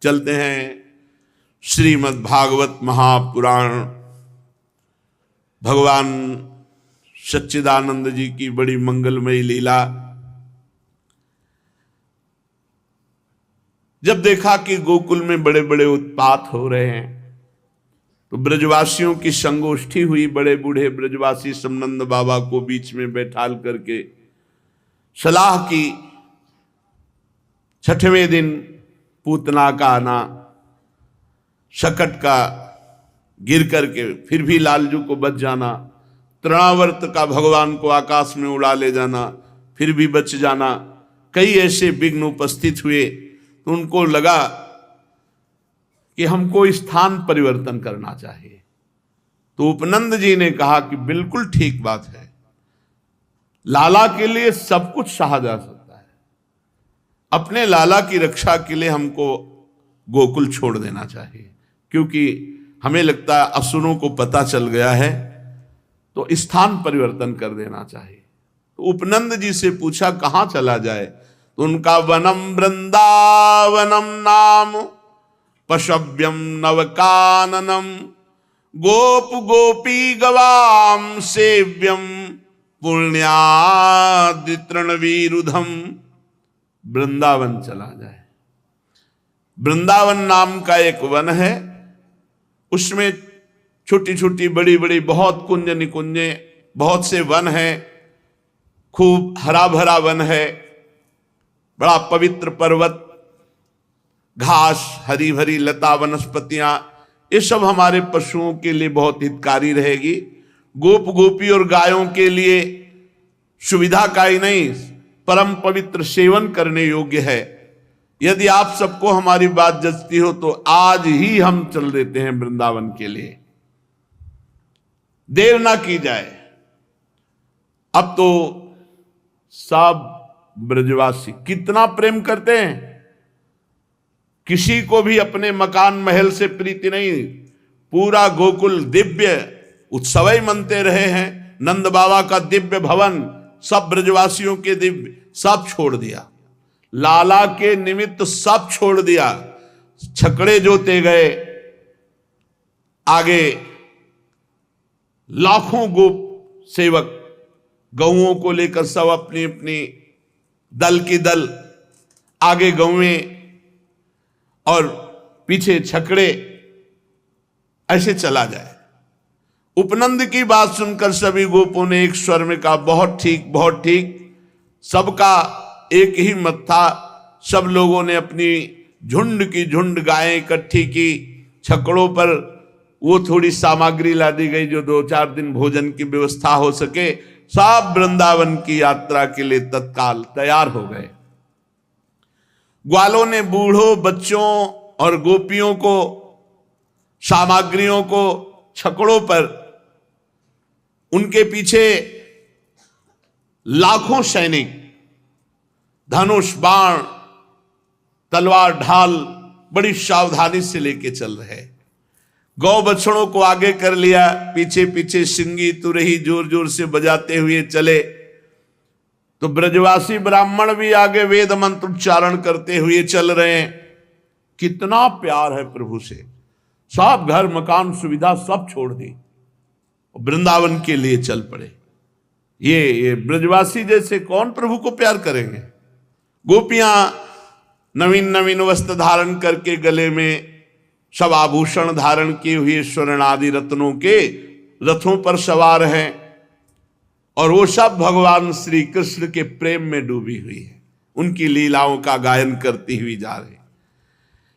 चलते हैं श्रीमद् भागवत महापुराण। भगवान सच्चिदानंद जी की बड़ी मंगलमयी लीला। जब देखा कि गोकुल में बड़े बड़े उत्पात हो रहे हैं तो ब्रजवासियों की संगोष्ठी हुई। बड़े बूढ़े ब्रजवासी समनंद बाबा को बीच में बैठाल करके सलाह की। छठवें दिन पूतना का आना, शकट का गिर करके फिर भी लालजू को बच जाना, तृणावर्त का भगवान को आकाश में उड़ा ले जाना, फिर भी बच जाना, कई ऐसे विघ्न उपस्थित हुए तो उनको लगा कि हमको स्थान परिवर्तन करना चाहिए। तो उपनंद जी ने कहा कि बिल्कुल ठीक बात है, लाला के लिए सब कुछ सहा जा सकता है, अपने लाला की रक्षा के लिए हमको गोकुल छोड़ देना चाहिए, क्योंकि हमें लगता है असुरों को पता चल गया है, तो स्थान परिवर्तन कर देना चाहिए। तो उपनंद जी से पूछा कहां चला जाए, तो उनका वनम वृंदावनम नाम पशव्यम नवकाननम गोप गोपी गवाम सेव्यम पुण्यादितृणवीरुधम। वृंदावन चला जाए। वृंदावन नाम का एक वन है, उसमें छोटी छोटी बड़ी बड़ी बहुत कुंज निकुंजे, बहुत से वन हैं, खूब हरा भरा वन है, बड़ा पवित्र पर्वत, घास, हरी भरी लता वनस्पतियां, ये सब हमारे पशुओं के लिए बहुत हितकारी रहेगी। गोप गोपी और गायों के लिए सुविधा का ही नहीं, परम पवित्र सेवन करने योग्य है। यदि आप सबको हमारी बात जचती हो तो आज ही हम चल देते हैं वृंदावन के लिए, देर ना की जाए। अब तो सब ब्रजवासी कितना प्रेम करते हैं, किसी को भी अपने मकान महल से प्रीति नहीं। पूरा गोकुल दिव्य उत्सव ही मनते रहे हैं। नंद बाबा का दिव्य भवन, सब ब्रजवासियों के दिव्य, सब छोड़ दिया, लाला के निमित्त सब छोड़ दिया। छकड़े जोते गए, आगे लाखों गोप सेवक गौओं को लेकर सब अपनी अपनी दल की दल, आगे गौएं और पीछे छकड़े, ऐसे चला जाए। उपनंद की बात सुनकर सभी गोपों ने एक स्वर में कहा बहुत ठीक, बहुत ठीक। सबका एक ही मत था। सब लोगों ने अपनी झुंड की झुंड गायें इकट्ठी की। छकड़ों पर वो थोड़ी सामग्री ला दी गई जो 2-4 दिन भोजन की व्यवस्था हो सके। सब वृंदावन की यात्रा के लिए तत्काल तैयार हो गए। ग्वालों ने बूढ़ों, बच्चों और गोपियों को, सामग्रियों को छकड़ों पर, उनके पीछे लाखों सैनिक धनुष, बाण, तलवार, ढाल बड़ी सावधानी से लेके चल रहे। गौ बछड़ों को आगे कर लिया, पीछे पीछे सिंगी तुरही जोर जोर से बजाते हुए चले। तो ब्रजवासी ब्राह्मण भी आगे वेद मंत्र उच्चारण करते हुए चल रहे हैं। कितना प्यार है प्रभु से। सब घर मकान सुविधा सब छोड़ दी, वृंदावन के लिए चल पड़े। ये ब्रजवासी जैसे कौन प्रभु को प्यार करेंगे। गोपियां नवीन नवीन वस्त्र धारण करके, गले में सब आभूषण धारण किए हुए, स्वर्ण आदि रत्नों के रथों पर सवार हैं, और वो सब भगवान श्री कृष्ण के प्रेम में डूबी हुई है। उनकी लीलाओं का गायन करती हुई जा रही।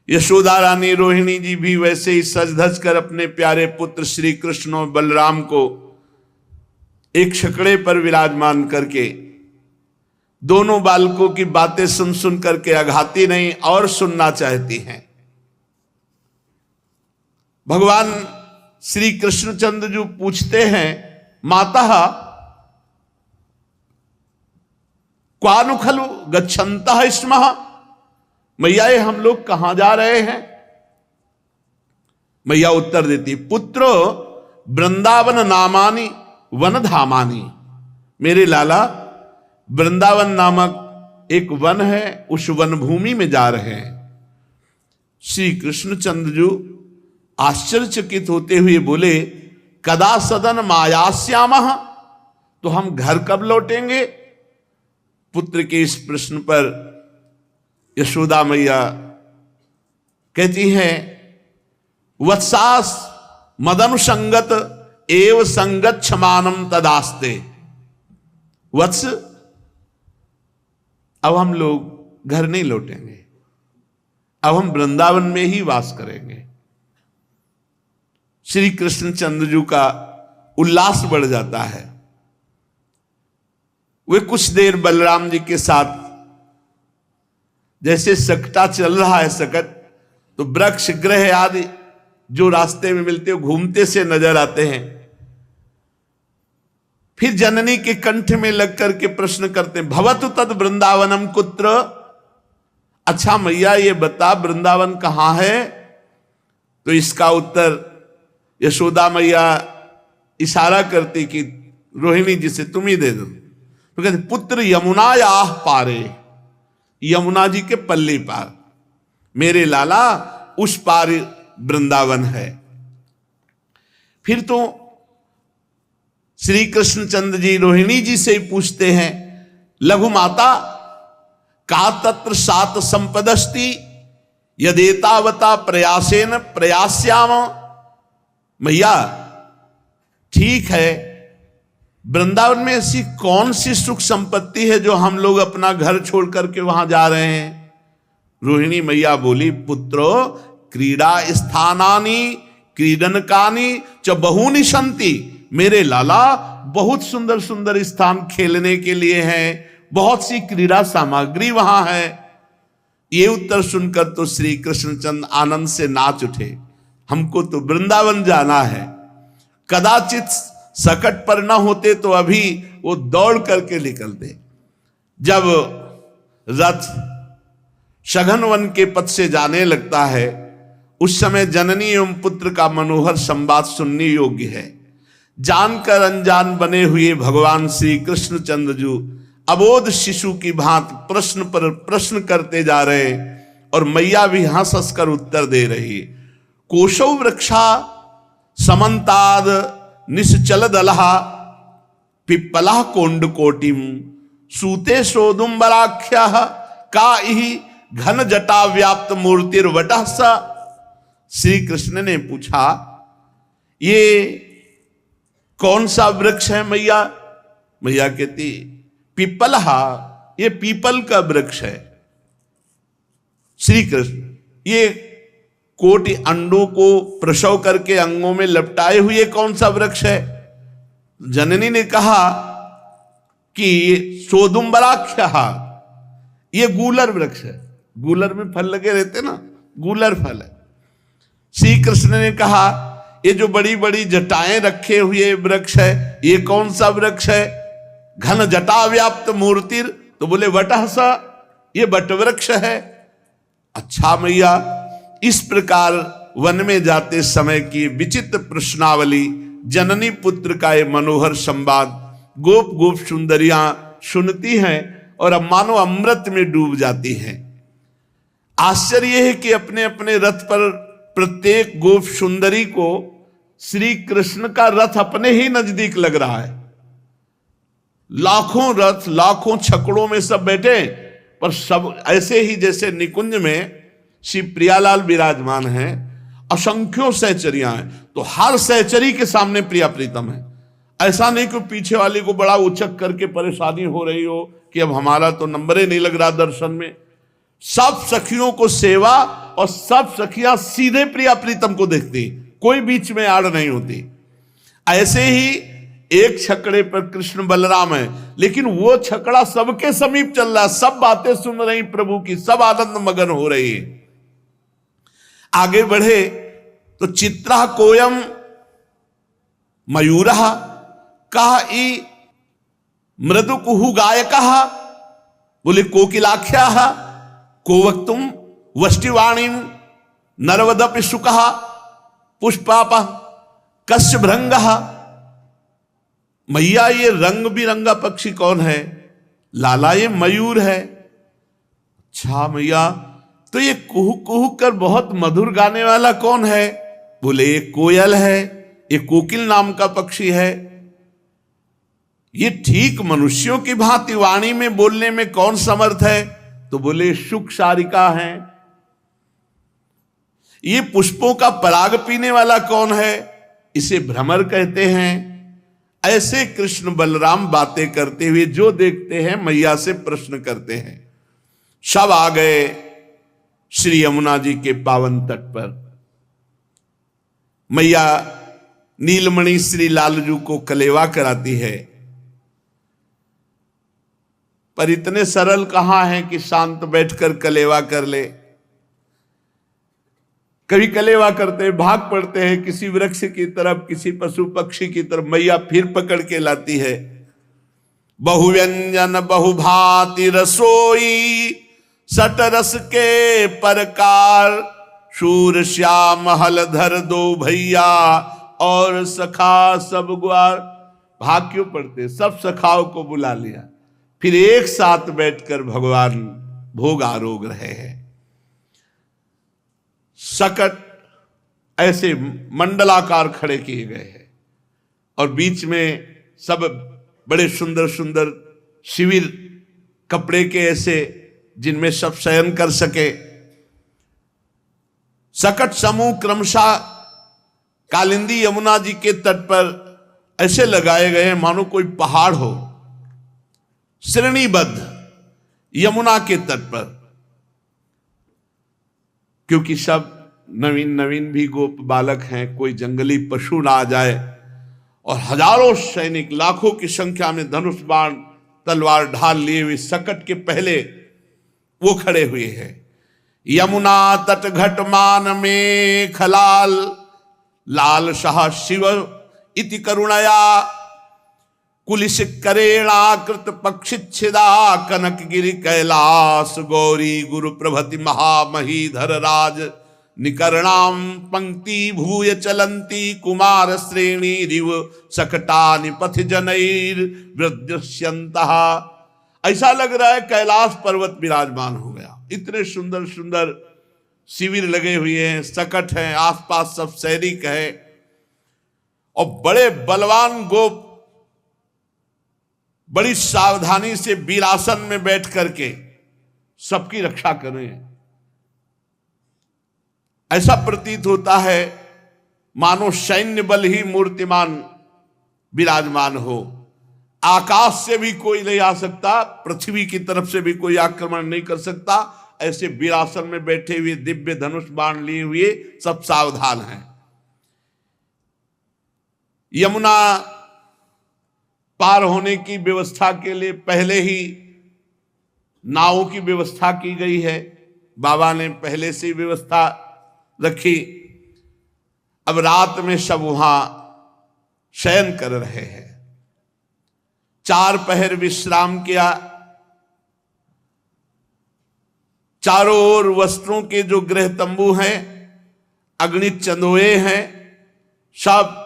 यशोदा रानी, रोहिणी जी भी वैसे ही सज धज कर अपने प्यारे पुत्र श्री कृष्ण और बलराम को एक छकड़े पर विराजमान करके दोनों बालकों की बातें सुन सुन करके अघाती नहीं और सुनना चाहती हैं। भगवान श्री कृष्णचंद्र जी पूछते हैं, माता क्वानु खलु गच्छन्तः स्मः, मैया ये हम लोग कहां जा रहे हैं। मैया उत्तर देती, पुत्रो वृंदावन नामानि वन धामानि। मेरे लाला, वृंदावन नामक एक वन है, उस वन भूमि में जा रहे हैं। श्री कृष्णचंद्र जी आश्चर्यचकित होते हुए बोले, कदा सदन मायास्यामः, तो हम घर कब लौटेंगे? पुत्र के इस प्रश्न पर यशोदा मैया कहती हैं, वत्सास मदनुसंगत एव संगच्छमानम तदास्ते। वत्स, अब हम लोग घर नहीं लौटेंगे, अब हम वृंदावन में ही वास करेंगे। श्री कृष्णचंद्र जी का उल्लास बढ़ जाता है। वे कुछ देर बलराम जी के साथ, जैसे सकटा चल रहा है सकट, तो वृक्ष ग्रह आदि जो रास्ते में मिलते हो घूमते से नजर आते हैं। फिर जननी के कंठ में लग करके प्रश्न करते हैं, भवतु तद वृंदावनम कुत्र। अच्छा मैया ये बता वृंदावन कहां है? तो इसका उत्तर यशोदा मैया इशारा करती कि रोहिणी जी से तुम ही दे दो। तो कहते पुत्र यमुना या पारे, यमुना जी के पल्ली पार, मेरे लाला उस पार वृंदावन है। फिर तो श्री कृष्णचंद्र जी रोहिणी जी से ही पूछते हैं, लघु माता का तत्र सात संपदस्ति यदेतावता प्रयासेन प्रयास्याम। मैया ठीक है, वृंदावन में ऐसी कौन सी सुख संपत्ति है जो हम लोग अपना घर छोड़ करके वहां जा रहे हैं? रोहिणी मैया बोली, पुत्रो क्रीड़ा स्थानानि क्रीडनकानि च बहूनि सन्ति। मेरे लाला बहुत सुंदर सुंदर स्थान खेलने के लिए हैं, बहुत सी क्रीड़ा सामग्री वहां है। ये उत्तर सुनकर तो श्री कृष्णचंद्र आनंद से नाच उठे, हमको तो वृंदावन जाना है। कदाचित सकट पर न होते तो अभी वो दौड़ करके निकलते। जब रथ सघन वन के पथ से जाने लगता है, उस समय जननी एवं पुत्र का मनोहर संवाद सुनने योग्य है। जानकर अनजान बने हुए भगवान श्री कृष्णचंद्र जी अबोध शिशु की भांति प्रश्न पर प्रश्न करते जा रहे, और मैया भी हंस हंस कर उत्तर दे रही। कोशौ वृक्षा समन्ताद निश्चल दलहा पिप्पला कोंड कोटिम सूते सोदुम्बराख्या का ही घन जटा व्याप्त मूर्तिर्वटः सा। श्री कृष्ण ने पूछा, ये कौन सा वृक्ष है मैया? मैया कहती, पिप्पलहा, ये पीपल का वृक्ष है। श्री कृष्ण, ये कोटि अंडों को प्रसव करके अंगों में लपटाए हुए कौन सा वृक्ष है? जननी ने कहा कि सोदुम्बराख्या, ये गूलर वृक्ष है। गूलर में फल लगे रहते ना, गूलर फल है। श्री कृष्ण ने कहा, ये जो बड़ी बड़ी जटाएं रखे हुए वृक्ष है, ये कौन सा वृक्ष है? घन जटा व्याप्त मूर्तिर, तो बोले वटः सा, ये वट वृक्ष है। अच्छा मैया, इस प्रकार वन में जाते समय की विचित्र प्रश्नावली, जननी पुत्र का ये मनोहर संवाद गोप गोप सुंदरियां सुनती हैं और अब मानो अमृत में डूब जाती हैं। आश्चर्य है कि अपने अपने रथ पर प्रत्येक गोप सुंदरी को श्री कृष्ण का रथ अपने ही नजदीक लग रहा है। लाखों रथ, लाखों छकड़ों में सब बैठे, पर सब ऐसे ही जैसे निकुंज में श्री प्रियालाल विराजमान हैं, असंख्यों सहचरियां हैं, तो हर सहचरी के सामने प्रिया प्रीतम है। ऐसा नहीं कि पीछे वाली को बड़ा उचक करके परेशानी हो रही हो कि अब हमारा तो नंबर ही नहीं लग रहा दर्शन में। सब सखियों को सेवा, और सब सखियां सीधे प्रिया प्रीतम को देखती, कोई बीच में आड़ नहीं होती। ऐसे ही एक छकड़े पर कृष्ण बलराम है, लेकिन वो छकड़ा सबके समीप चल रहा है, सब बातें सुन रही प्रभु की, सब आनंद मगन हो रही है। आगे बढ़े तो चित्रा कोयम मयूर कहा ई मृदु कुहु गायक, बोले कोकिलाख्या को वक्तुम वष्टिवाणी नरवदपि सुकः पुष्पाप कश्य भृंग। मैया, ये रंग बिरंगा पक्षी कौन है? लाला, ये मयूर है। अच्छा मैया, तो ये कुहू कुहू कर बहुत मधुर गाने वाला कौन है? बोले ये कोयल है, ये कोकिल नाम का पक्षी है। ये ठीक मनुष्यों की भांति वाणी में बोलने में कौन समर्थ है? तो बोले शुक शारिका है। ये पुष्पों का पराग पीने वाला कौन है? इसे भ्रमर कहते हैं। ऐसे कृष्ण बलराम बातें करते हुए जो देखते हैं मैया से प्रश्न करते हैं। सब आ गए श्री यमुना जी के पावन तट पर। मैया नीलमणि श्री लालजू को कलेवा कराती है, पर इतने सरल कहां है कि शांत बैठकर कलेवा कर ले। कभी कलेवा करते भाग पड़ते हैं किसी वृक्ष की तरफ, किसी पशु पक्षी की तरफ, मैया फिर पकड़ के लाती है। बहुव्यंजन बहुभांति रसोई, सट रस के परकार, शूर श्याम हलधर दो भैया, और सखा सब ग्वार। भाग क्यों पड़ते? सब सखाओं को बुला लिया, फिर एक साथ बैठकर भगवान भोग आरोग रहे हैं। सकट ऐसे मंडलाकार खड़े किए गए हैं और बीच में सब बड़े सुंदर सुंदर शिविर कपड़े के ऐसे जिनमें सब शयन कर सके। सकट समूह क्रमशः कालिंदी यमुना जी के तट पर ऐसे लगाए गए हैं मानो कोई पहाड़ हो, श्रेणीबद्ध यमुना के तट पर। क्योंकि सब नवीन नवीन भी गोप बालक हैं, कोई जंगली पशु ना आ जाए। और हजारों सैनिक लाखों की संख्या में धनुष बाण तलवार ढाल लिए हुए सकट के पहले वो खड़े हुए हैं। यमुना तट घटमान में खलाल, लाल शाह शिव इति करुणया, कुलिश करेणाकृत पक्षिच्छिदा, कनकगिरि कैलास गौरी गुरु प्रभति महामहीधर राज, निकर्णाम पंक्ति भूय चलंती, कुमार श्रेणी रिव सकटानि पथ जनैर वृद्यस्यन्तः। ऐसा लग रहा है कैलाश पर्वत विराजमान हो गया। इतने सुंदर सुंदर शिविर लगे हुए हैं, सकट हैं, आसपास सब सैनिक है और बड़े बलवान गोप बड़ी सावधानी से वीरासन में बैठ करके सबकी रक्षा कर रहे हैं। ऐसा प्रतीत होता है मानो सैन्य बल ही मूर्तिमान विराजमान हो। आकाश से भी कोई नहीं आ सकता, पृथ्वी की तरफ से भी कोई आक्रमण नहीं कर सकता। ऐसे वीरासन में बैठे हुए दिव्य धनुष बाण लिए हुए सब सावधान हैं। यमुना पार होने की व्यवस्था के लिए पहले ही नावों की व्यवस्था की गई है। बाबा ने पहले से व्यवस्था रखी। अब रात में सब वहां शयन कर रहे हैं। 4 पहर विश्राम किया। चारों ओर वस्त्रों के जो गृह तंबू हैं, अगणित चंदोए हैं, सब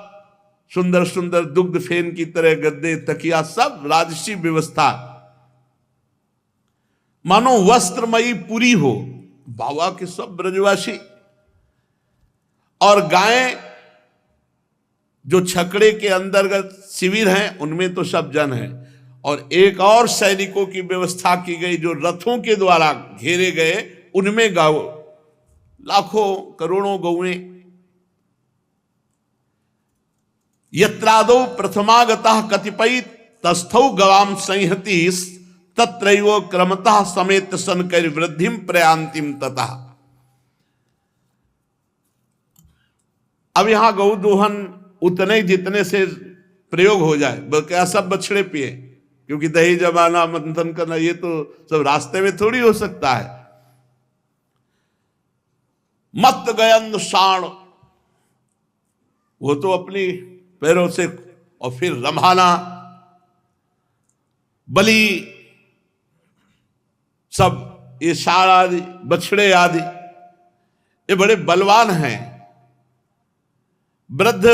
सुंदर सुंदर दुग्ध फेन की तरह गद्दे तकिया, सब राजसी व्यवस्था, मानो वस्त्रमयी पूरी हो। बाबा के सब ब्रजवासी और गायें जो छकड़े के अंतर्गत शिविर हैं उनमें तो सब जन है। और एक और सैनिकों की व्यवस्था की गई जो रथों के द्वारा घेरे गए, उनमें गौ लाखों करोड़ों गौएं। यत्रादौ प्रथमागतः कतिपय तस्थौ गवाम संहति, तत्रैव क्रमतः समेत सनकर वृद्धिम प्रयांतिम ततः। अब यहां गौ दोहन उतने जितने से प्रयोग हो जाए, बल्कि सब बछड़े पिए, क्योंकि दही जमाना मंथन करना ये तो सब रास्ते में थोड़ी हो सकता है। मत गयन साण, वो तो अपनी पैरों से, और फिर रम्हाना, बलि, सब ये साण आदि बछड़े आदि ये बड़े बलवान हैं। वृद्ध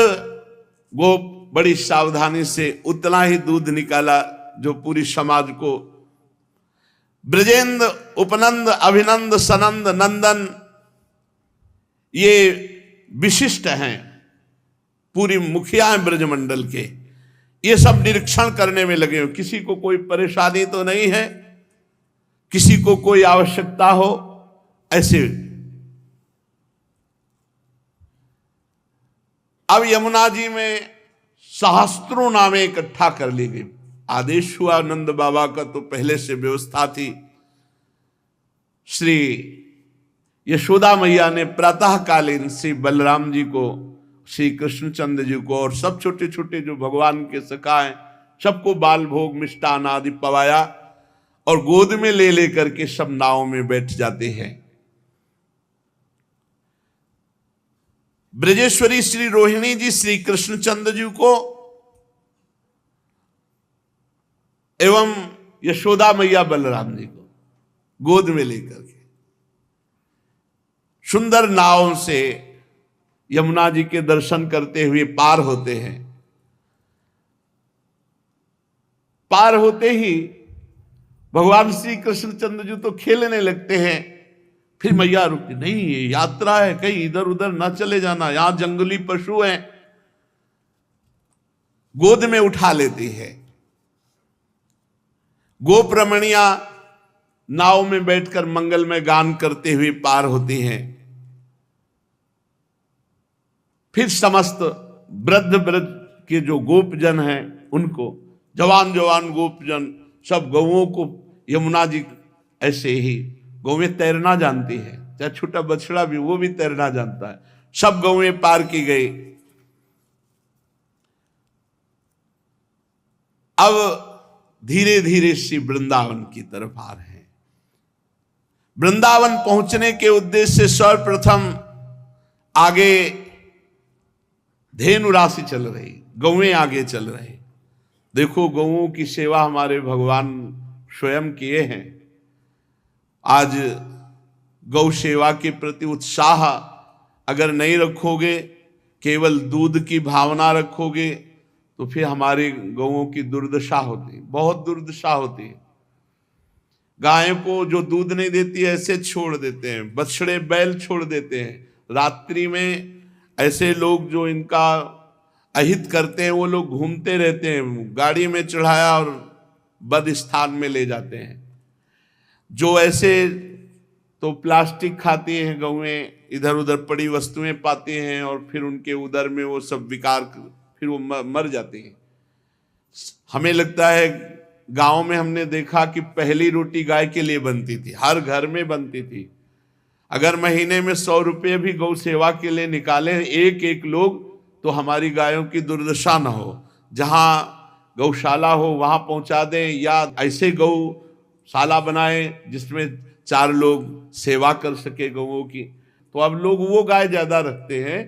गोप बड़ी सावधानी से उतना ही दूध निकाला जो पूरी समाज को ब्रजेंद्र उपनंद अभिनंद सनंद नंदन ये विशिष्ट हैं, पूरी मुखिया हैं ब्रजमंडल के। ये सब निरीक्षण करने में लगे हो, किसी को कोई परेशानी तो नहीं है, किसी को कोई आवश्यकता हो, ऐसे। अब यमुना जी में सहस्त्रों नामें इकट्ठा कर ली गई। आदेश हुआ नंद बाबा का, तो पहले से व्यवस्था थी। श्री यशोदा मैया ने प्रातःकालीन श्री बलराम जी को, श्री कृष्णचंद्र जी को और सब छोटे छोटे जो भगवान के सखा हैं सबको बाल भोग मिष्टान आदि पवाया और गोद में ले लेकर के सब नाव में बैठ जाते हैं। ब्रजेश्वरी श्री रोहिणी जी श्री कृष्णचंद्र जी को एवं यशोदा मैया बलराम जी को गोद में लेकर के सुंदर नाव से यमुना जी के दर्शन करते हुए पार होते हैं। पार होते ही भगवान श्री कृष्णचंद्र जी तो खेलने लगते हैं। फिर मैया रुकती, नहीं ये यात्रा है, कहीं इधर उधर ना चले जाना, यहां जंगली पशु हैं। गोद में उठा लेती है। गोप रमणिया नाव में बैठकर मंगल में गान करते हुए पार होती हैं। फिर समस्त वृद्ध वृद्ध के जो गोपजन हैं उनको, जवान जवान गोपजन सब गौओं को, यमुना जी ऐसे ही गौएं तैरना जानती है, चाहे छोटा बछड़ा भी वो भी तैरना जानता है। सब गौएं पार की गई। अब धीरे धीरे श्री वृंदावन की तरफ आ रहे हैं। वृंदावन पहुंचने के उद्देश्य से सर्वप्रथम आगे धेनु राशि चल रही, गौएं आगे चल रही। देखो गौओं की सेवा हमारे भगवान स्वयं किए हैं। आज गौ सेवा के प्रति उत्साह अगर नहीं रखोगे, केवल दूध की भावना रखोगे, तो फिर हमारे गौओं की दुर्दशा होती है, बहुत दुर्दशा होती है। गायों को जो दूध नहीं देती है ऐसे छोड़ देते हैं, बछड़े बैल छोड़ देते हैं। रात्रि में ऐसे लोग जो इनका अहित करते हैं वो लोग घूमते रहते हैं, गाड़ी में चढ़ाया और बद स्थान में ले जाते हैं। जो ऐसे तो प्लास्टिक खाती हैं गौएं, इधर उधर पड़ी वस्तुएं पाती हैं और फिर उनके उदर में वो सब विकार, फिर वो मर जाती हैं। हमें लगता है गांव में हमने देखा कि पहली रोटी गाय के लिए बनती थी, हर घर में बनती थी। अगर महीने में 100 रुपये भी गौ सेवा के लिए निकाले एक एक लोग, तो हमारी गायों की दुर्दशा न हो। जहां गौशाला हो वहां पहुंचा दें, या ऐसे गौशाला बनाए जिसमें 4 लोग सेवा कर सके गौओं की। तो अब लोग वो गाय ज्यादा रखते हैं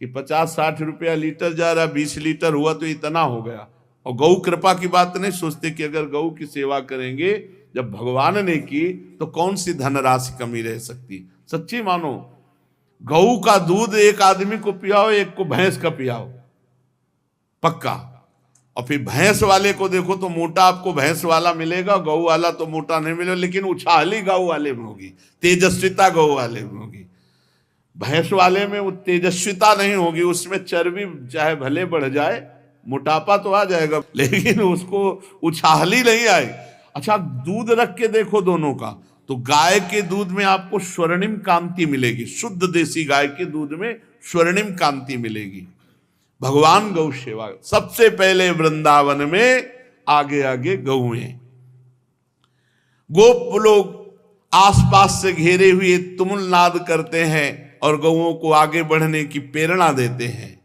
कि 50-60 रुपया लीटर जा रहा, 20 लीटर हुआ तो इतना हो गया। और गौ कृपा की बात नहीं सोचते कि अगर गौ की सेवा करेंगे जब भगवान ने की तो कौन सी धनराशि कमी रह सकती। सच्ची मानो, गऊ का दूध एक आदमी को पियाओ, एक को भैंस का पियाओ, पक्का। और फिर भैंस वाले को देखो तो मोटा आपको भैंस वाला मिलेगा, गऊ वाला तो मोटा नहीं मिलेगा, लेकिन उछाली गऊ वाले में होगी, तेजस्विता गऊ वाले में होगी। भैंस वाले में वो तेजस्विता नहीं होगी, उसमें चर्बी चाहे भले बढ़ जाए, मोटापा तो आ जाएगा, लेकिन उसको उछाली नहीं आए। अच्छा, दूध रख के देखो दोनों का, तो गाय के दूध में आपको स्वर्णिम कांति मिलेगी, शुद्ध देसी गाय के दूध में स्वर्णिम कांति मिलेगी। भगवान गौ सेवा सबसे पहले वृंदावन में आगे आगे गौएं। गोप लोग आसपास से घेरे हुए तुमुल नाद करते हैं और गौओं को आगे बढ़ने की प्रेरणा देते हैं।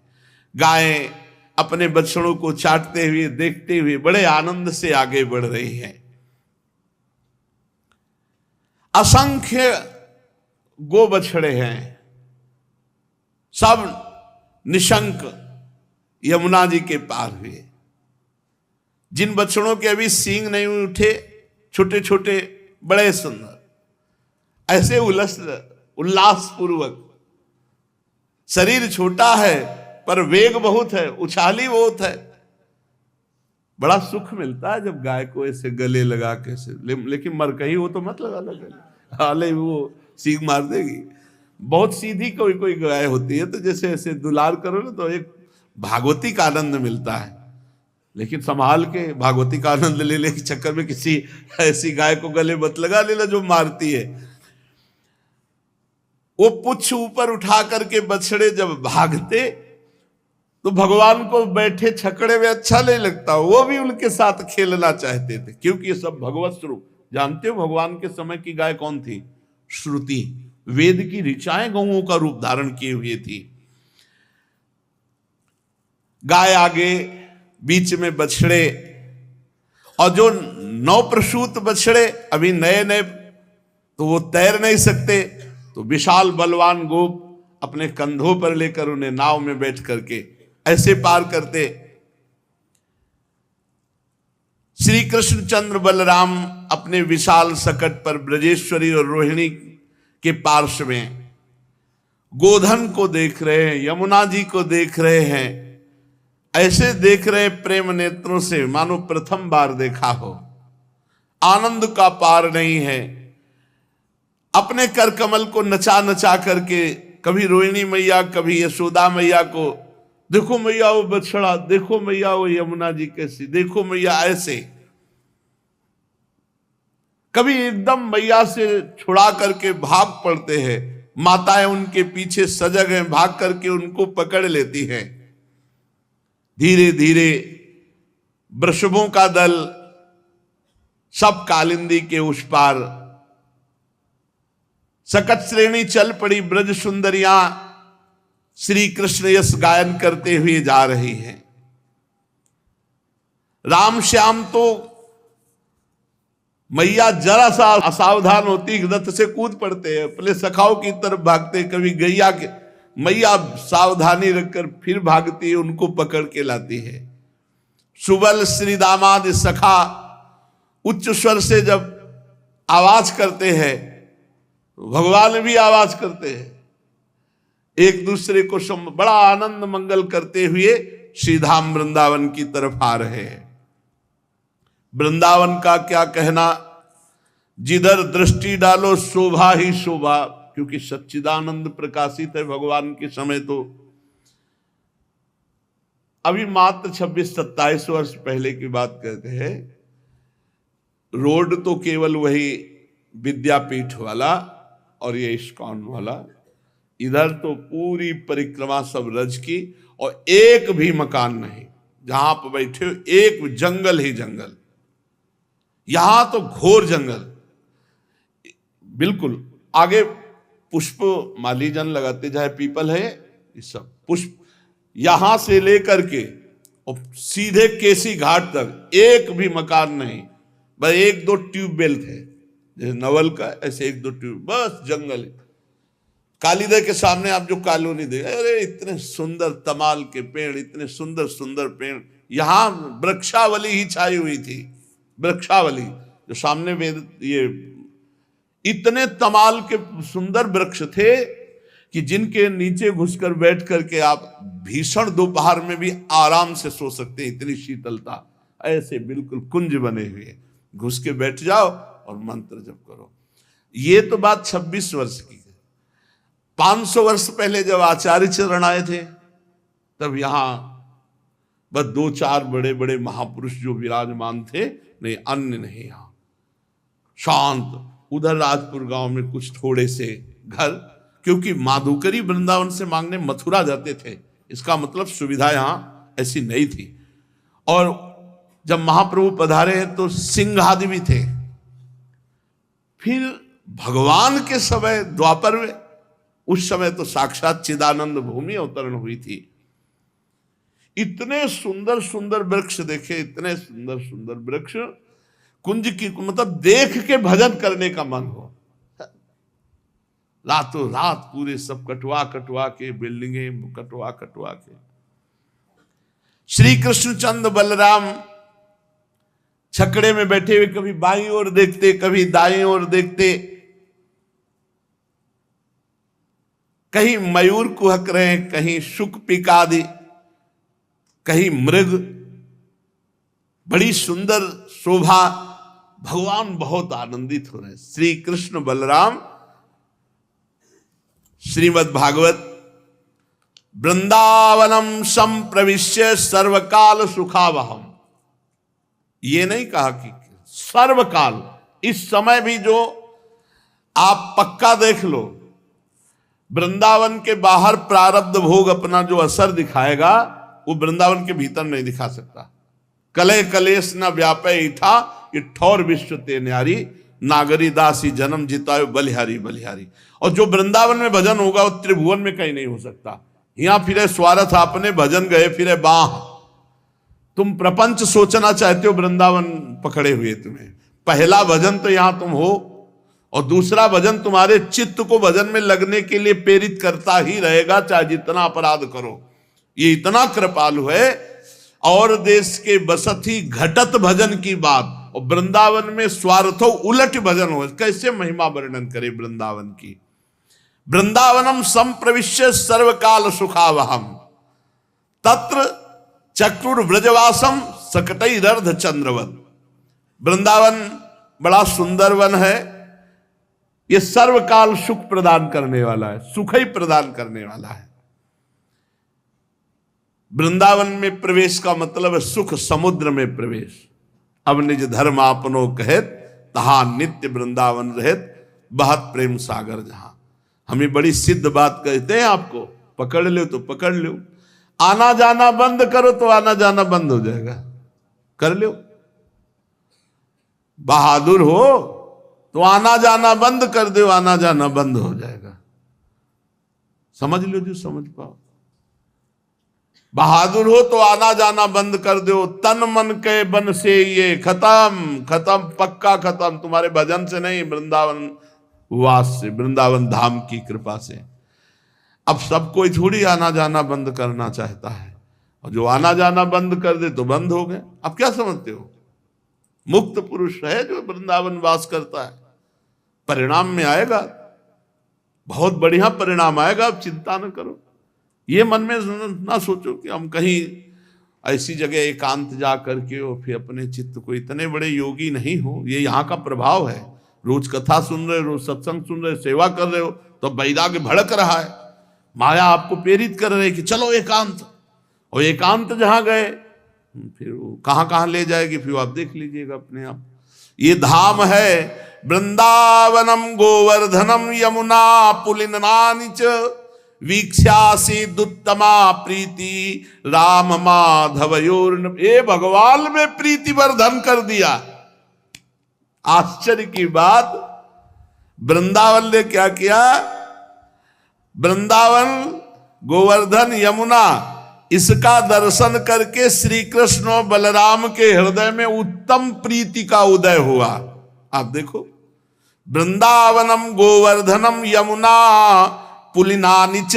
गायें अपने बछड़ों को चाटते हुए देखते हुए बड़े आनंद से आगे बढ़ रही हैं। असंख्य गो बछड़े हैं, सब निशंक यमुना जी के पार हुए। जिन बछड़ों के अभी सींग नहीं उठे, छोटे छोटे बड़े सुंदर, ऐसे उल्लास पूर्वक, शरीर छोटा है पर वेग बहुत है, उछाली बहुत है। बड़ा सुख मिलता है जब गाय को ऐसे गले लगा के ऐसे लेकिन मर कहीं वो तो मत लगा गले, हाले वो सींग मार देगी। बहुत सीधी कोई कोई गाय होती है तो जैसे ऐसे दुलार करो ना तो एक भागवती का आनंद मिलता है, लेकिन संभाल के भागवती का आनंद लेने के चक्कर में किसी ऐसी गाय को गले मत लगा लेना जो मारती है। वो पुच्छ ऊपर उठा करके बछड़े जब भागते तो भगवान को बैठे छकड़े में अच्छा नहीं लगता, वो भी उनके साथ खेलना चाहते थे, क्योंकि ये सब भगवत स्वरूप। जानते हो भगवान के समय की गाय कौन थी? श्रुति, वेद की ऋचाएं गौओं का रूप धारण किए हुए थी। गाय आगे, बीच में बछड़े, और जो नवप्रसूत बछड़े अभी नए नए तो वो तैर नहीं सकते, तो विशाल बलवान गोप अपने कंधों पर लेकर उन्हें नाव में बैठ करके ऐसे पार करते। श्री कृष्ण चंद्र बलराम अपने विशाल सकट पर ब्रजेश्वरी और रोहिणी के पार्श्व में गोधन को देख रहे हैं, यमुना जी को देख रहे हैं, ऐसे देख रहे प्रेम नेत्रों से मानो प्रथम बार देखा हो। आनंद का पार नहीं है। अपने कर कमल को नचा नचा करके कभी रोहिणी मैया, कभी यशोदा मैया को, देखो मैया वो बछड़ा, देखो मैया वो यमुना जी कैसी, देखो मैया ऐसे। कभी एकदम मैया से छुड़ा करके भाग पड़ते हैं, माताएं उनके पीछे सजग हैं, भाग करके उनको पकड़ लेती हैं। धीरे धीरे वृषभों का दल सब कालिंदी के उस पार, सकट श्रेणी चल पड़ी। ब्रज सुंदरियां श्री कृष्ण यश गायन करते हुए जा रही हैं। राम श्याम तो मैया जरा सा असावधान होती रथ से कूद पड़ते हैं, अपने सखाओं की तरफ भागते। कभी गैया के मैया सावधानी रखकर फिर भागती है, उनको पकड़ के लाती है। सुबल श्री दामाद सखा उच्च स्वर से जब आवाज करते हैं, भगवान भी आवाज करते हैं, एक दूसरे को बड़ा आनंद मंगल करते हुए श्रीधाम वृंदावन की तरफ आ रहे हैं। वृंदावन का क्या कहना, जिधर दृष्टि डालो शोभा ही शोभा, क्योंकि सच्चिदानंद प्रकाशित है भगवान के समय। तो अभी मात्र 26-27 वर्ष पहले की बात कहते हैं, रोड तो केवल वही विद्यापीठ वाला और ये इस्कॉन वाला, इधर तो पूरी परिक्रमा सब रज की, और एक भी मकान नहीं जहां पर बैठे हो, एक जंगल ही जंगल। यहां तो घोर जंगल, बिल्कुल। आगे पुष्प मालीजन लगाते, चाहे पीपल है, ये सब पुष्प, यहां से लेकर के और सीधे केसी घाट तक एक भी मकान नहीं, बस 1-2 ट्यूबवेल थे, जैसे नवल का ऐसे 1-2 ट्यूब, बस जंगल है। कालीदह के सामने आप जो कॉलोनी दे, अरे इतने सुंदर तमाल के पेड़, इतने सुंदर सुंदर पेड़, यहां वृक्षावली ही छाई हुई थी। वृक्षावली जो सामने वेद, ये इतने तमाल के सुंदर वृक्ष थे कि जिनके नीचे घुसकर बैठ करके आप भीषण दोपहर में भी आराम से सो सकते हैं, इतनी शीतलता। ऐसे बिल्कुल कुंज बने हुए, घुस के बैठ जाओ और मंत्र जप करो। ये तो बात 26 वर्ष की। 500 वर्ष पहले जब आचार्य चरण आए थे, तब यहां बस 2-4 बड़े बड़े महापुरुष जो विराजमान थे, नहीं अन्य नहीं। यहां शांत। उधर राजपुर गांव में कुछ थोड़े से घर, क्योंकि माधुकरी वृंदावन से मांगने मथुरा जाते थे, इसका मतलब सुविधा यहां ऐसी नहीं थी। और जब महाप्रभु पधारे हैं तो सिंह आदि भी थे। फिर भगवान के समय द्वापर में, उस समय तो साक्षात चिदानंद भूमि अवतरण हुई थी। इतने सुंदर सुंदर वृक्ष देखे, इतने सुंदर सुंदर वृक्ष, कुंज की मतलब देख के भजन करने का मन हो। रातों रात पूरे सब कटवा कटवा के, बिल्डिंगें कटवा कटवा के। श्री कृष्णचंद्र बलराम छकड़े में बैठे हुए कभी बाईं ओर देखते, कभी दाईं ओर देखते। कहीं मयूर कुहक रहे हैं, कहीं शुक पिकादि, कहीं मृग, बड़ी सुंदर शोभा, भगवान बहुत आनंदित हो रहे हैं। श्री कृष्ण बलराम श्रीमद् भागवत वृंदावनम संप्रविश्य सर्वकाल सुखावहम, ये नहीं कहा कि सर्वकाल, इस समय भी जो आप पक्का देख लो, वृंदावन के बाहर प्रारब्ध भोग अपना जो असर दिखाएगा वो वृंदावन के भीतर नहीं दिखा सकता। कले कलेश न व्यापे ईठा कि ठौर विश्व ते न्यारी, नागरी दासी जन्म जितायो बलिहारी बलिहारी। और जो वृंदावन में भजन होगा वो त्रिभुवन में कहीं नहीं हो सकता। यहां फिरे स्वार्थ आपने भजन गए फिरे बाह, तुम प्रपंच सोचना चाहते हो वृंदावन पकड़े हुए तुम्हें। पहला भजन तो यहां तुम हो, और दूसरा भजन तुम्हारे चित्त को भजन में लगने के लिए प्रेरित करता ही रहेगा, चाहे जितना अपराध करो। ये इतना कृपालु है। और देश के बसती घटत भजन की बात, और वृंदावन में स्वार्थो उलट भजन हो, कैसे महिमा वर्णन करे वृंदावन की। वृंदावनम संप्रविश्य सर्वकाल सुखावहम, तत्र चक्रुर व्रजवासम सकटई रर्ध चंद्रवत। वृंदावन बड़ा सुंदर वन है, ये सर्वकाल सुख प्रदान करने वाला है, सुख ही प्रदान करने वाला है। वृंदावन में प्रवेश का मतलब है सुख समुद्र में प्रवेश। अब निज धर्म आपनो कहत, तहा नित्य वृंदावन रहत, बहत प्रेम सागर जहां। हमें बड़ी सिद्ध बात कहते हैं, आपको पकड़ लो तो पकड़ लो, आना जाना बंद करो तो आना जाना बंद हो जाएगा। कर लो, बहादुर हो तो आना जाना बंद कर दो, आना जाना बंद हो जाएगा। समझ लो जो समझ पाओ। बहादुर हो तो आना जाना बंद कर दो, तन मन के बन से ये खत्म खत्म पक्का खत्म, तुम्हारे भजन से नहीं, वृंदावन वास से, वृंदावन धाम की कृपा से। अब सब कोई थोड़ी आना जाना बंद करना चाहता है, और जो आना जाना बंद कर दे तो बंद हो गए। अब क्या समझते हो, मुक्त पुरुष है जो वृंदावन वास करता है, परिणाम में आएगा, बहुत बढ़िया परिणाम आएगा। अब चिंता न करो, ये मन में ना सोचो कि हम कहीं ऐसी जगह एकांत जा करके और फिर अपने चित्त को, इतने बड़े योगी नहीं हो। ये यहाँ का प्रभाव है, रोज कथा सुन रहे हो, रोज सत्संग सुन रहे हो, सेवा कर रहे हो, तो वैराग्य भड़क रहा है, माया आपको प्रेरित कर रही है कि चलो एकांत। और एकांत जहां गए फिर वो कहां कहां ले जाएगी, फिर आप देख लीजिएगा अपने आप। ये धाम है वृंदावनम गोवर्धनम यमुना पुलिनानि च, वीक्षासी दुत्तमा प्रीति राम माधवयोर। ये भगवान में प्रीति वर्धन कर दिया। आश्चर्य की बात, वृंदावन ने क्या किया, वृंदावन गोवर्धन यमुना इसका दर्शन करके श्री कृष्ण और बलराम के हृदय में उत्तम प्रीति का उदय हुआ। आप देखो, वृंदावनम गोवर्धनम यमुना पुलिनानि च,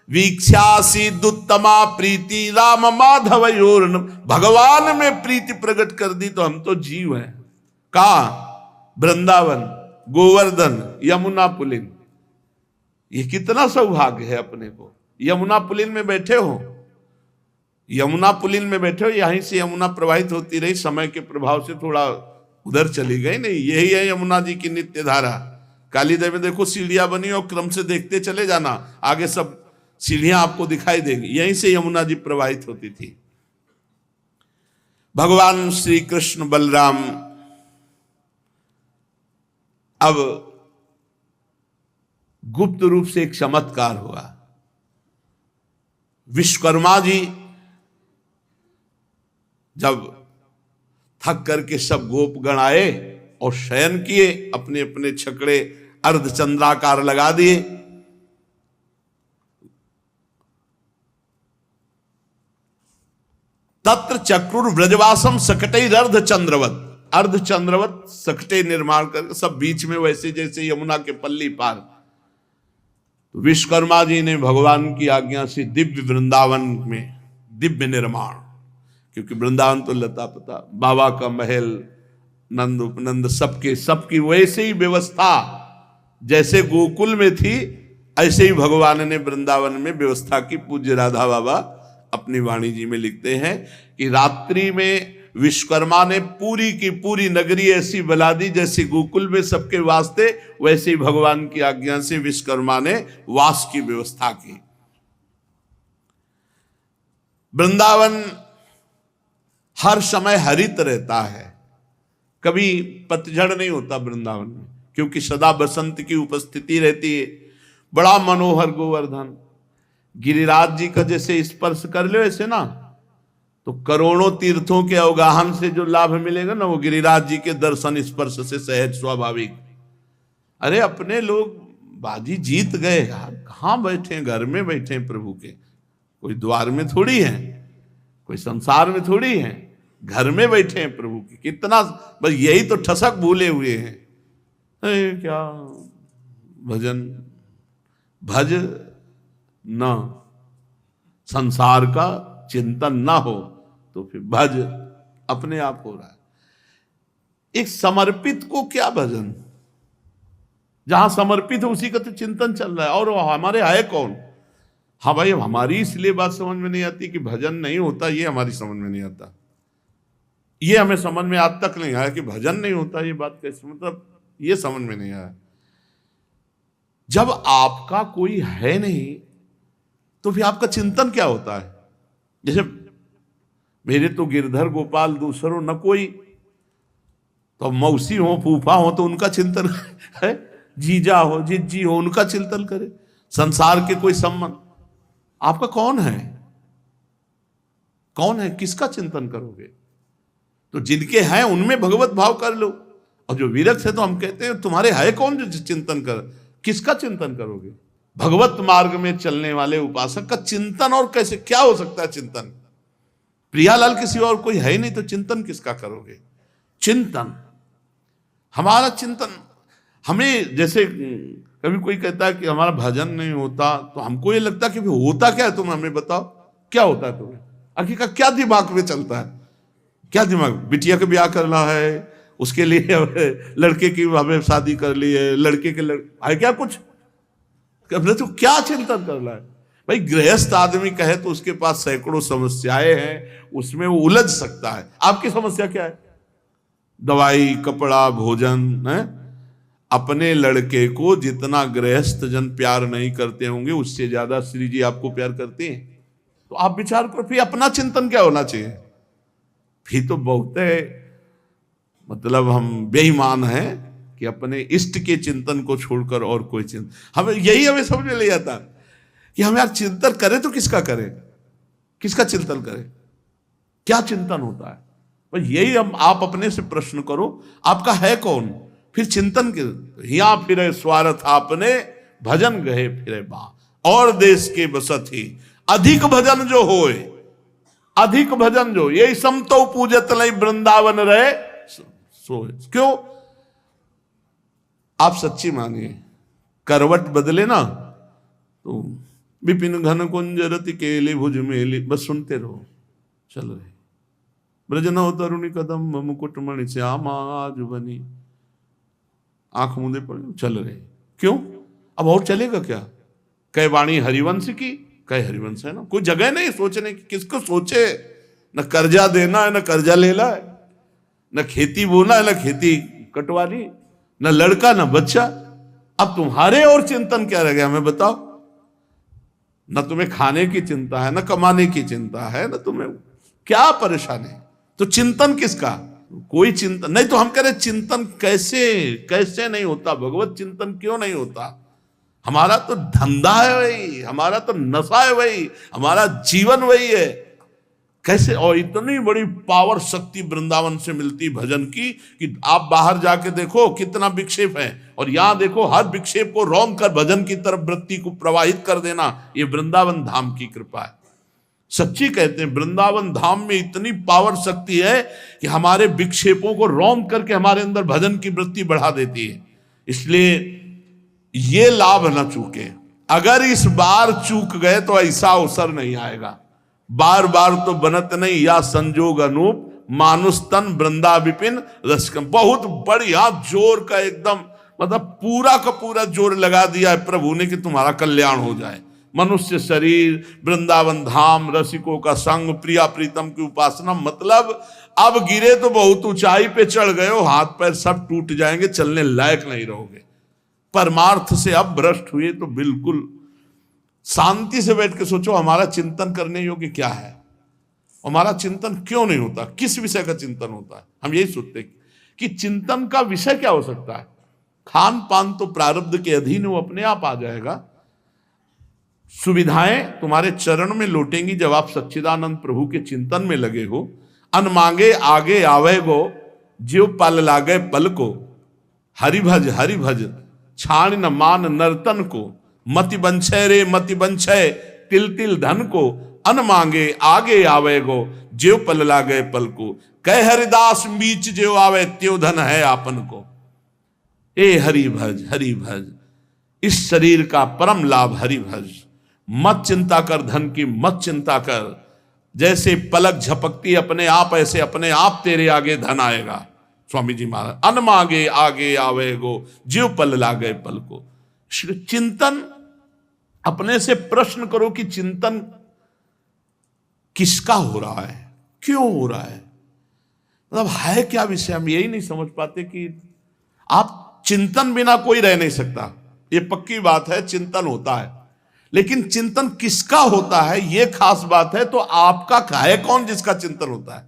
वीक्षासी दुत्तमा प्रीति राम माधवयोर। भगवान में प्रीति प्रकट कर दी तो हम तो जीव हैं। कहा, वृंदावन गोवर्धन यमुना पुलिन। ये कितना सौभाग्य है अपने को। यमुना पुलिन में बैठे हो, यमुना पुलिन में बैठे हो, यहीं से यमुना प्रवाहित होती रही, समय के प्रभाव से थोड़ा उधर चली गई, नहीं यही है यमुना जी की नित्य धारा। काली देवी में देखो सीढ़ियां बनी और क्रम से देखते चले जाना, आगे सब सीढ़ियां आपको दिखाई देगी, यहीं से यमुना जी प्रवाहित होती थी। भगवान श्री कृष्ण बलराम अब गुप्त रूप से एक चमत्कार हुआ। विश्वकर्मा जी जब थक करके सब गोपगण आए और शयन किए, अपने अपने छकड़े अर्धचंद्राकार लगा दिए, तत्र चक्रुर व्रजवासम सकटई अर्ध चंद्रवत। अर्ध चंद्रवत सकटे निर्माण करके सब बीच में, वैसे जैसे यमुना के पल्ली पार। तो विश्वकर्मा जी ने भगवान की आज्ञा से दिव्य वृंदावन में दिव्य निर्माण, क्योंकि वृंदावन तो लता पता, बाबा का महल, नंद उपनंद सबकी वैसे ही व्यवस्था जैसे गोकुल में थी, ऐसे ही भगवान ने वृंदावन में व्यवस्था की। पूज्य राधा बाबा अपनी वाणी जी में लिखते हैं कि रात्रि में विश्वकर्मा ने पूरी की पूरी नगरी ऐसी बना दी जैसे गोकुल में सबके वास्ते, वैसे ही भगवान की आज्ञा से विश्वकर्मा ने वास की व्यवस्था की। वृंदावन हर समय हरित रहता है, कभी पतझड़ नहीं होता वृंदावन में, क्योंकि सदा बसंत की उपस्थिति रहती है। बड़ा मनोहर गोवर्धन, गिरिराज जी का जैसे स्पर्श कर लो ऐसे ना, तो करोड़ों तीर्थों के अवगाहन से जो लाभ मिलेगा ना, वो गिरिराज जी के दर्शन स्पर्श से सहज स्वाभाविक। अरे अपने लोग बाजी जीत गए यार, कहाँ बैठे हैं, घर में बैठे हैं प्रभु के, कोई द्वार में थोड़ी है, कोई संसार में थोड़ी है, घर में बैठे हैं प्रभु के। कितना बस यही तो ठसक भूले हुए हैं। क्या भजन, भज न संसार का चिंतन ना हो तो फिर भज अपने आप हो रहा है। एक समर्पित को क्या भजन, जहां समर्पित है उसी का तो चिंतन चल रहा है। और हमारे है कौन? हाँ भाई, हमारी इसलिए बात समझ में नहीं आती कि भजन नहीं होता, ये हमारी समझ में नहीं आता। ये हमें समझ में आज तक नहीं आया कि भजन नहीं होता, ये बात कैसे, मतलब ये समझ में नहीं आया। जब आपका कोई है नहीं तो फिर आपका चिंतन क्या होता है? जैसे मेरे तो गिरधर गोपाल दूसरो न कोई, तो मौसी हो फूफा हो तो उनका चिंतन है, जीजा हो जिज्जी हो उनका चिंतन करे, संसार के कोई संबंध। आपका कौन है? कौन है, किसका चिंतन करोगे? तो जिनके हैं उनमें भगवत भाव कर लो, और जो विरक्त है तो हम कहते हैं तुम्हारे है कौन जो चिंतन कर, किसका चिंतन करोगे? भगवत मार्ग में चलने वाले उपासक का चिंतन, और कैसे क्या हो सकता है चिंतन? प्रियालाल किसी और कोई है ही नहीं, तो चिंतन किसका करोगे? चिंतन, हमारा चिंतन, हमें जैसे कभी कोई कहता है कि हमारा भजन नहीं होता, तो हमको ये लगता है कि होता क्या है, तुम हमें बताओ क्या होता है तुम्हें? आखिर का क्या दिमाग में चलता है? क्या दिमाग? बिटिया का ब्याह करना है, उसके लिए लड़के की हमें शादी कर ली है, लड़के के है क्या कुछ? तो क्या चिंतन करना है भाई? गृहस्थ आदमी कहे तो उसके पास सैकड़ों समस्याएं हैं, उसमें वो उलझ सकता है। आपकी समस्या क्या है? दवाई, कपड़ा, भोजन है। अपने लड़के को जितना गृहस्थ जन प्यार नहीं करते होंगे, उससे ज्यादा श्री जी आपको प्यार करते हैं। तो आप विचार करो, फिर अपना चिंतन क्या होना चाहिए? फिर तो बहुत मतलब हम बेईमान हैं कि अपने इष्ट के चिंतन को छोड़कर और कोई चिंतन, हमें यही हमें समझ में नहीं आता कि हम यार चिंतन करें तो किसका करें, किसका चिंतन करें, क्या चिंतन होता है? बस यही हम, आप अपने से प्रश्न करो, आपका है कौन? फिर चिंतन के हिया फिरे स्वार्थ आपने, भजन गए फिरे बा, और देश के बसत ही अधिक भजन जो होए, अधिक भजन जो, यही समतो पूजत नहीं वृंदावन रहे सो। क्यों? आप सच्ची मानिए, करवट बदले ना तो विपिन घन कुंज रति केली भुज मेली, बस सुनते रहो, चल रहे। ब्रजनव तरुणी कदम मुकुट मणि श्यामा आज बनी, आंख मूंदे पड़े चल रहे। क्यों? अब और चलेगा क्या? कई वाणी हरिवंश की, कई हरिवंश है ना, कोई जगह नहीं सोचने की। किसको सोचे? न कर्जा देना है, न कर्जा लेना है, न खेती बोना है, न खेती कटवानी, न लड़का न बच्चा। अब तुम्हारे और चिंतन क्या रह गया हमें बताओ? न तुम्हें खाने की चिंता है, न कमाने की चिंता है, न तुम्हें क्या परेशानी? तो चिंतन किसका? कोई चिंतन नहीं। तो हम कह रहे चिंतन कैसे कैसे नहीं होता? भगवत चिंतन क्यों नहीं होता? हमारा तो धंधा है वही, हमारा तो नशा है वही, हमारा जीवन वही है। कैसे? और इतनी बड़ी पावर शक्ति वृंदावन से मिलती भजन की कि आप बाहर जाके देखो कितना विक्षेप है, और यहां देखो हर विक्षेप को रोक कर भजन की तरफ वृत्ति को प्रवाहित कर देना, ये वृंदावन धाम की कृपा है। सच्ची कहते हैं, वृंदावन धाम में इतनी पावर शक्ति है कि हमारे विक्षेपों को रोक करके हमारे अंदर भजन की वृत्ति बढ़ा देती है। इसलिए ये लाभ न चूके। अगर इस बार चूक गए तो ऐसा अवसर नहीं आएगा। बार बार तो बनत नहीं, या संजोग अनूप मानुष तन वृंदा विपिन रसकम। बहुत बढ़िया जोर का एकदम, मतलब पूरा का पूरा जोर लगा दिया है प्रभु ने कि तुम्हारा कल्याण हो जाए। मनुष्य शरीर, वृंदावन धाम, रसिकों का संग, प्रिया प्रीतम की उपासना। मतलब अब गिरे तो बहुत ऊंचाई पे चढ़ गए हो, हाथ पैर सब टूट जाएंगे, चलने लायक नहीं रहोगे। परमार्थ से अब भ्रष्ट हुए तो बिल्कुल शांति से बैठ के सोचो हमारा चिंतन करने योग्य क्या है, हमारा चिंतन क्यों नहीं होता, किस विषय का चिंतन होता है। हम यही सोचते कि चिंतन का विषय क्या हो सकता है। खान पान तो प्रारब्ध के अधीन वो अपने आप आ जाएगा, सुविधाएं तुम्हारे चरण में लौटेंगी जब आप सच्चिदानंद प्रभु के चिंतन में लगे हो। अन मांगे आगे आवे गो, जीव पल लागे पल को, हरिभज हरिभज छाण न मान नर्तन को, मति बंछे रे मति बंछे तिल तिल धन को, अन मांगे आगे आवे गो, जीव पल लागे पल को, कह हरिदास बीच जो आवे त्यो धन है आपन को। ए हरि भज हरि भज, इस शरीर का परम लाभ हरि भज, मत चिंता कर धन की, मत चिंता कर, जैसे पलक झपकती अपने आप ऐसे अपने आप तेरे आगे धन आएगा। स्वामी जी महाराज, अन मांगे आगे आवे गो, जीव पल लागे पल को। चिंतन अपने से प्रश्न करो कि चिंतन किसका हो रहा है, क्यों हो रहा है, मतलब है क्या विषय। हम यही नहीं समझ पाते कि आप चिंतन बिना कोई रह नहीं सकता, ये पक्की बात है, चिंतन होता है, लेकिन चिंतन किसका होता है ये खास बात है। तो आपका है कौन जिसका चिंतन होता है,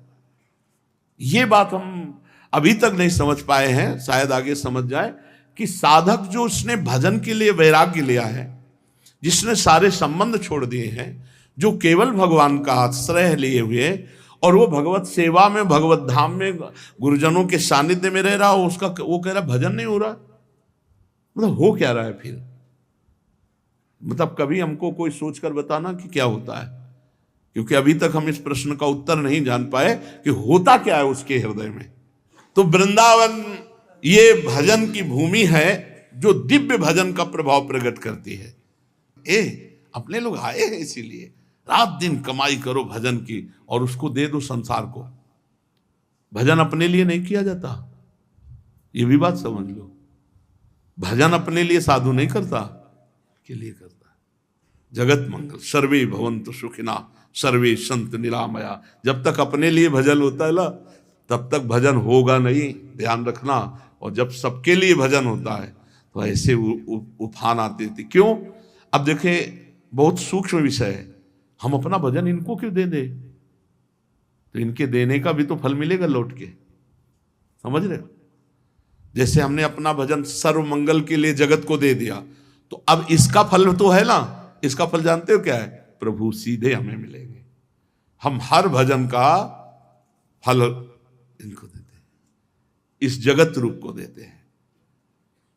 ये बात हम अभी तक नहीं समझ पाए हैं। शायद आगे समझ जाए कि साधक जो उसने भजन के लिए वैराग्य लिया है, जिसने सारे संबंध छोड़ दिए हैं, जो केवल भगवान का आश्रय लिए हुए और वो भगवत सेवा में, भगवत धाम में, गुरुजनों के सानिध्य में रह रहा हो, उसका वो कह रहा भजन नहीं हो रहा, मतलब हो क्या रहा है फिर। मतलब कभी हमको कोई सोचकर बताना कि क्या होता है, क्योंकि अभी तक हम इस प्रश्न का उत्तर नहीं जान पाए कि होता क्या है उसके हृदय में। तो वृंदावन ये भजन की भूमि है जो दिव्य भजन का प्रभाव प्रकट करती है। अपने लोग आए हैं इसीलिए, रात दिन कमाई करो भजन की और उसको दे दो संसार को। भजन अपने लिए नहीं किया जाता, ये भी बात समझ लो। भजन अपने लिए साधु नहीं करता, के लिए करता है। जगत मंगल, सर्वे भवन्तु सुखिना सर्वे संत निरामया। जब तक अपने लिए भजन होता है ना, तब तक भजन होगा नहीं, ध्यान रखना। और जब सबके लिए भजन होता है तो ऐसे उफान आते थे। क्यों? अब देखे, बहुत सूक्ष्म विषय है, हम अपना भजन इनको क्यों दे दे, तो इनके देने का भी तो फल मिलेगा लौट के, समझ रहे हो। जैसे हमने अपना भजन सर्व मंगल के लिए जगत को दे दिया, तो अब इसका फल तो है ना, इसका फल जानते हो क्या है, प्रभु सीधे हमें मिलेंगे। हम हर भजन का फल इनको देते हैं, इस जगत रूप को देते हैं।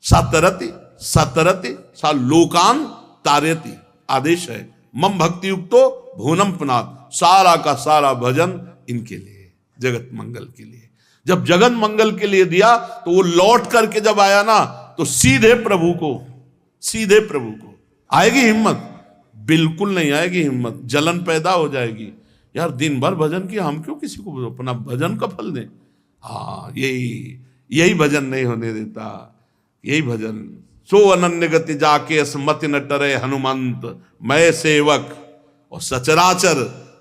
सतरति सतरति सा लोकान तारयति, आदेश है। मम भक्ति युक्तो भुवनम पुनात्, सारा का सारा भजन इनके लिए, जगत मंगल के लिए। जब जगत मंगल के लिए दिया तो वो लौट करके जब आया ना, तो सीधे प्रभु को आएगी हिम्मत? बिल्कुल नहीं आएगी हिम्मत, जलन पैदा हो जाएगी। यार दिन भर भजन किया, हम क्यों किसी को अपना भजन का फल दें। हाँ, यही भजन नहीं होने देता, यही भजन। सो अनन्य गति जाके असमति न टरे हनुमंत, मैं सेवक और सचराचर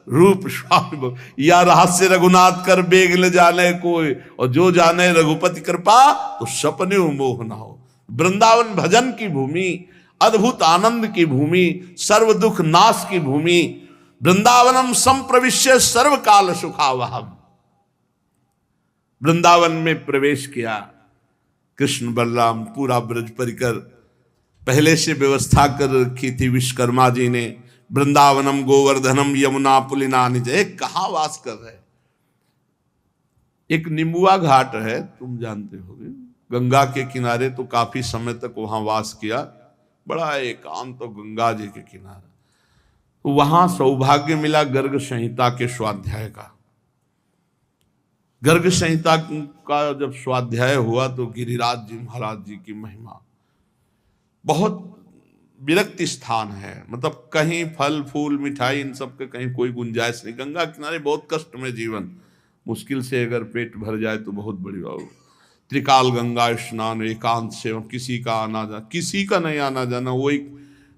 रूप स्वामी, या रहस्य रघुनाथ कर बेग ले जाने कोई, और जो जाने रघुपति कृपा तो सपने मोह न हो। वृंदावन भजन की भूमि, अद्भुत आनंद की भूमि, सर्व दुख नाश की भूमि। वृंदावनम संप्रविश्य सर्व काल सुखावहम। वृंदावन में प्रवेश किया कृष्ण बलराम, पूरा ब्रज परिकर पहले से व्यवस्था कर रखी थी विश्वकर्मा जी ने। वृंदावनम गोवर्धनम यमुना पुलिना निज, कहाँ वास कर रहे। एक निम्बुआ घाट है, तुम जानते होगे, गंगा के किनारे, तो काफी समय तक वहां वास किया, बड़ा एकांत तो गंगा जी के किनारे। तो वहां सौभाग्य मिला गर्ग संहिता के स्वाध्याय का। गर्ग संहिता का जब स्वाध्याय हुआ तो गिरिराज जी महाराज जी की महिमा, बहुत विरक्त स्थान है, मतलब कहीं फल फूल मिठाई इन सब के कहीं कोई गुंजाइश नहीं। गंगा किनारे बहुत कष्ट में जीवन, मुश्किल से अगर पेट भर जाए तो बहुत बड़ी बात। त्रिकाल गंगा स्नान, एकांत सेवन, किसी का आना जाना, किसी का नहीं आना जाना, वही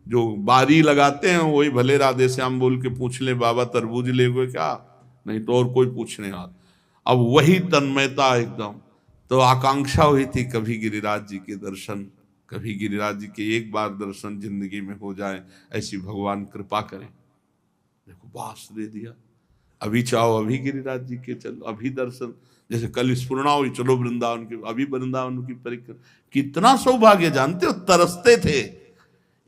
जो बारी लगाते हैं वही भले राधे श्याम बोल के पूछ ले, बाबा तरबूज ले गए क्या, नहीं तो और कोई पूछने वाला। अब वही तन्मयता एकदम। तो आकांक्षा हुई थी कभी गिरिराज जी के दर्शन, कभी गिरिराज जी के एक बार दर्शन जिंदगी में हो जाए, ऐसी भगवान कृपा करें। देखो बास दे दिया, अभी चाहो अभी गिरिराज जी के चलो, अभी दर्शन। जैसे कल स्फुरणा हुई, चलो वृंदावन के, अभी वृंदावन की परिक्रमा। कितना सौभाग्य, जानते हो, तरसते थे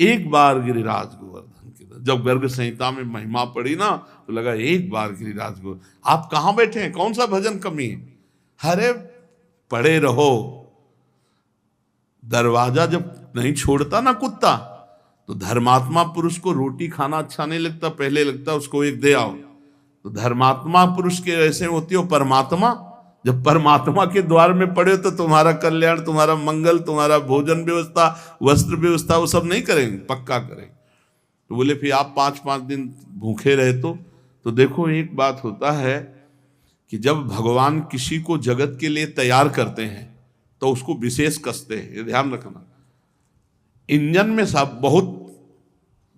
एक बार गिरिराज गोवर्धन के। जब गर्ग संहिता में महिमा पड़ी ना, तो लगा एक बार गिरिराज गोवर्धन। आप कहाँ बैठे हैं, कौन सा भजन कमी है? अरे पड़े रहो। दरवाजा जब नहीं छोड़ता ना कुत्ता, तो धर्मात्मा पुरुष को रोटी खाना अच्छा नहीं लगता, पहले लगता उसको एक दे आओ। तो धर्मात्मा पुरुष के ऐसे होती हो परमात्मा, जब परमात्मा के द्वार में पड़े तो तुम्हारा कल्याण, तुम्हारा मंगल, तुम्हारा भोजन व्यवस्था, वस्त्र व्यवस्था, वो सब नहीं करेंगे, पक्का करेंगे। तो बोले फिर आप 5-5 दिन भूखे रहे तो देखो एक बात होता है कि जब भगवान किसी को जगत के लिए तैयार करते हैं तो उसको विशेष कसते हैं, ये ध्यान रखना। इंजन में सब बहुत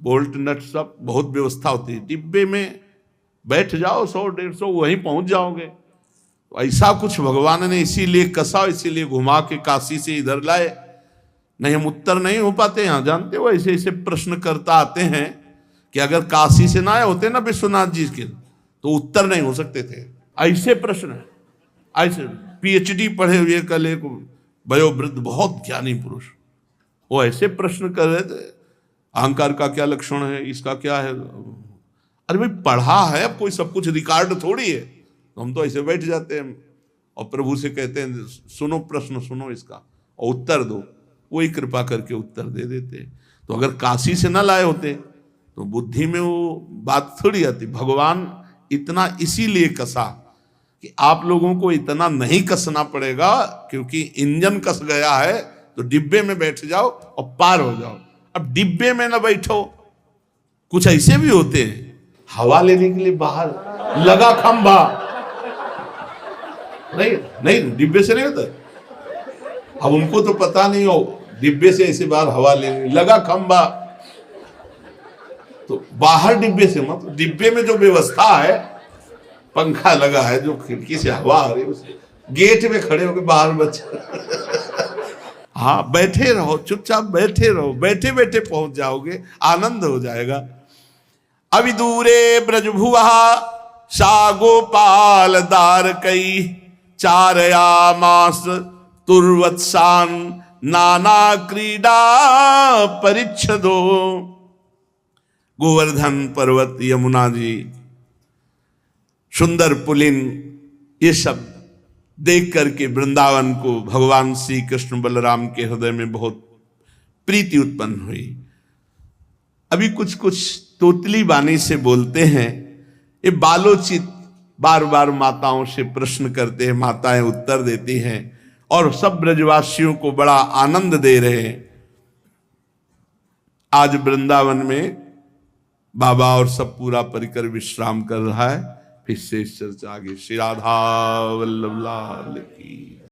बोल्ट नट सब बहुत व्यवस्था होती है, डिब्बे में बैठ जाओ 100-150 वहीं पहुंच जाओगे। तो ऐसा कुछ भगवान ने इसीलिए कसा, इसीलिए घुमा के काशी से इधर लाए। नहीं हम उत्तर नहीं हो पाते यहाँ, जानते हो ऐसे ऐसे प्रश्न करता आते हैं कि अगर काशी से ना आए होते ना विश्वनाथ जी के, तो उत्तर नहीं हो सकते थे। ऐसे प्रश्न, ऐसे PhD पढ़े हुए कल एक वयोवृद्ध बहुत ज्ञानी पुरुष, वो ऐसे प्रश्न कर रहे थे, अहंकार का क्या लक्षण है, इसका क्या है। अरे भाई पढ़ा है, अब कोई सब कुछ रिकॉर्ड थोड़ी है। तो हम तो ऐसे बैठ जाते हैं और प्रभु से कहते हैं सुनो प्रश्न, सुनो इसका और उत्तर दो, वही कृपा करके उत्तर दे देते। तो अगर काशी से ना लाए होते तो बुद्धि में वो बात थोड़ी आती। भगवान इतना इसीलिए कसा कि आप लोगों को इतना नहीं कसना पड़ेगा, क्योंकि इंजन कस गया है तो डिब्बे में बैठ जाओ और पार हो जाओ। अब डिब्बे में ना बैठो, कुछ ऐसे भी होते हैं हवा लेने के लिए बाहर लगा खंभा, नहीं डिब्बे से नहीं होता। अब उनको तो पता नहीं हो, डिब्बे से ऐसे बाहर हवा लेने लगा खंभा, तो बाहर डिब्बे से मत। डिब्बे में जो व्यवस्था है, पंखा लगा है, जो खिड़की से हवा आ रही है, उसे गेट में खड़े होकर बाहर बच्चे हाँ बैठे रहो, चुपचाप बैठे रहो, बैठे बैठे पहुंच जाओगे, आनंद हो जाएगा। अभी दूरे ब्रजभुआ सा गोपाल दार कई, चारया मास तुर्वत्सान नाना क्रीडा परिच्छदो। गोवर्धन पर्वत, यमुना जी, सुंदर पुलिन, ये सब देख करके वृंदावन को भगवान श्री कृष्ण बलराम के हृदय में बहुत प्रीति उत्पन्न हुई। अभी कुछ कुछ तोतली बानी से बोलते हैं, ये बालोचित बार बार माताओं से प्रश्न करते हैं, माताएं उत्तर देती हैं और सब ब्रजवासियों को बड़ा आनंद दे रहे हैं। आज वृंदावन में बाबा और सब पूरा परिकर विश्राम कर रहा है। फिर से चर्चा आगे। श्री राधा वल्लभ लाल की।